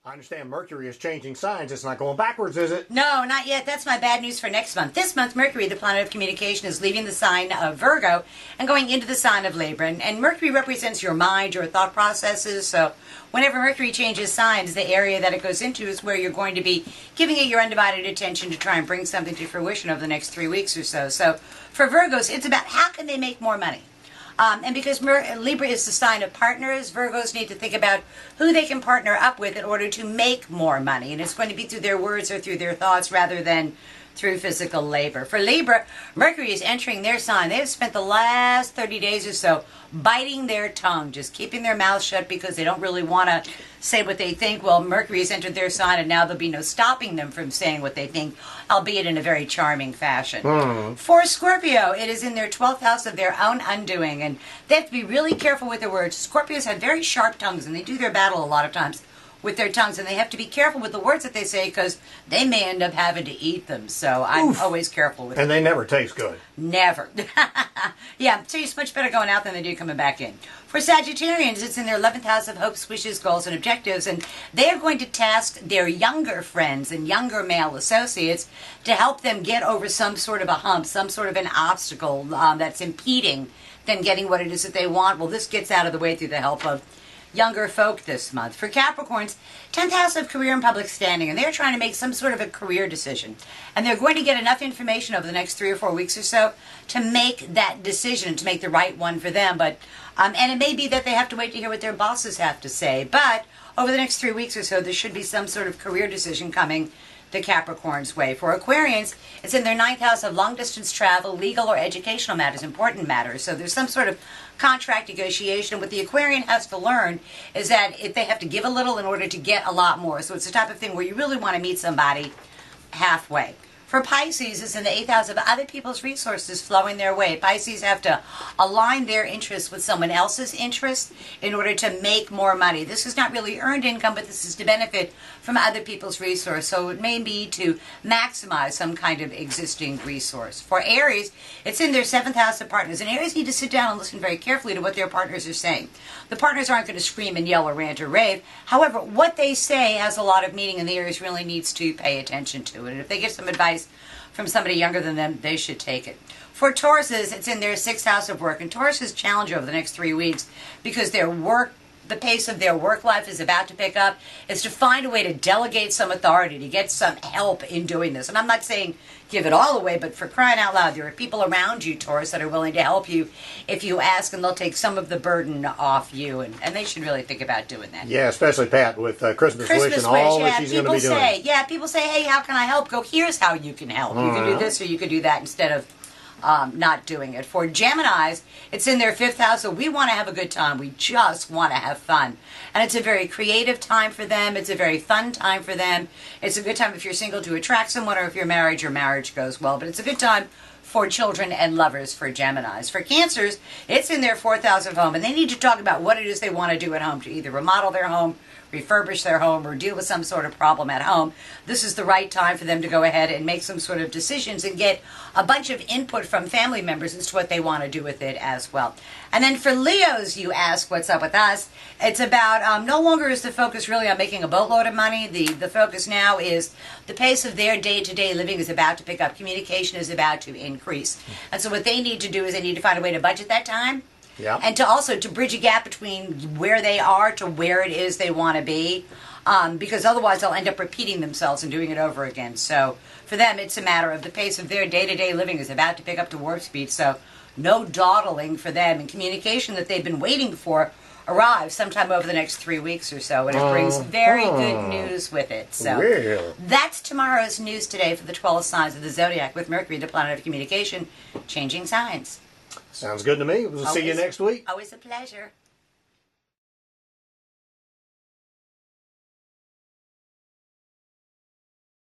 I understand Mercury is changing signs. It's not going backwards, is it? No, not yet. That's my bad news for next month. This month, Mercury, the planet of communication, is leaving the sign of Virgo and going into the sign of Libra. And Mercury represents your mind, your thought processes. So whenever Mercury changes signs, the area that it goes into is where you're going to be giving it your undivided attention to try and bring something to fruition over the next 3 weeks or so. So for Virgos, it's about how can they make more money. And because Libra is the sign of partners, Virgos need to think about who they can partner up with in order to make more money. And it's going to be through their words or through their thoughts rather than through physical labor. For Libra, Mercury is entering their sign. They have spent the last 30 days or so biting their tongue, just keeping their mouth shut because they don't really want to say what they think. Well, Mercury has entered their sign, and now there'll be no stopping them from saying what they think, albeit in a very charming fashion. For Scorpio, it is in their 12th house of their own undoing, and they have to be really careful with their words. Scorpios have very sharp tongues, and they do their battle a lot of times with their tongues, and they have to be careful with the words that they say because they may end up having to eat them. So I'm always careful with them. And they never taste good. Never. Yeah, so it's much better going out than they do coming back in. For Sagittarians, it's in their 11th house of hopes, wishes, goals, and objectives, and they are going to task their younger friends and younger male associates to help them get over some sort of a hump, some sort of an obstacle that's impeding them getting what it is that they want. Well, this gets out of the way through the help of younger folk this month. For Capricorns, 10th house of career and public standing, and they're trying to make some sort of a career decision. And they're going to get enough information over the next 3 or 4 weeks or so to make that decision, to make the right one for them. But and it may be that they have to wait to hear what their bosses have to say. But over the next 3 weeks or so, there should be some sort of career decision coming the Capricorn's way. For Aquarians, it's in their 9th house of long-distance travel, legal or educational matters, important matters. So there's some sort of contract negotiation. What the Aquarian has to learn is that if they have to give a little in order to get a lot more. So it's the type of thing where you really want to meet somebody halfway. For Pisces, it's in the 8th house of other people's resources flowing their way. Pisces have to align their interests with someone else's interests in order to make more money. This is not really earned income, but this is to benefit from other people's resource. So it may be to maximize some kind of existing resource. For Aries, it's in their 7th house of partners. And Aries need to sit down and listen very carefully to what their partners are saying. The partners aren't going to scream and yell or rant or rave. However, what they say has a lot of meaning, and the Aries really needs to pay attention to it. And if they get some advice from somebody younger than them, they should take it. For Tauruses, it's in their 6th house of work, and Taurus's challenge over the next 3 weeks, because the pace of their work life is about to pick up, is to find a way to delegate some authority, to get some help in doing this. And I'm not saying give it all away, but for crying out loud, there are people around you, Taurus, that are willing to help you if you ask, and they'll take some of the burden off you, and they should really think about doing that. Yeah, especially Pat with Christmas Wish and all that she's going to be doing. Yeah, people say, hey, how can I help? Go, here's how you can help. You can do this or you can do that instead of not doing it. For Geminis, it's in their 5th house, so we want to have a good time. We just want to have fun. And it's a very creative time for them. It's a very fun time for them. It's a good time if you're single to attract someone, or if you're married, your marriage goes well. But it's a good time for children and lovers for Geminis. For Cancers, it's in their 4th house of home, and they need to talk about what it is they want to do at home, to either remodel their home, refurbish their home, or deal with some sort of problem at home. This is the right time for them to go ahead and make some sort of decisions and get a bunch of input from family members as to what they want to do with it as well. And then for Leos, you ask, what's up with us? It's about, no longer is the focus really on making a boatload of money. The focus now is the pace of their day-to-day living is about to pick up. Communication is about to increase. And so what they need to do is they need to find a way to budget that time. Yeah. And to bridge a gap between where they are to where it is they want to be, because otherwise they'll end up repeating themselves and doing it over again. So for them, it's a matter of the pace of their day-to-day living is about to pick up to warp speed. So no dawdling for them, and communication that they've been waiting for arrives sometime over the next 3 weeks or so, and it brings very good news with it. So that's tomorrow's news today for the 12 signs of the zodiac with Mercury, the planet of communication, changing signs. Sounds good to me. We'll see you next week. Always a pleasure.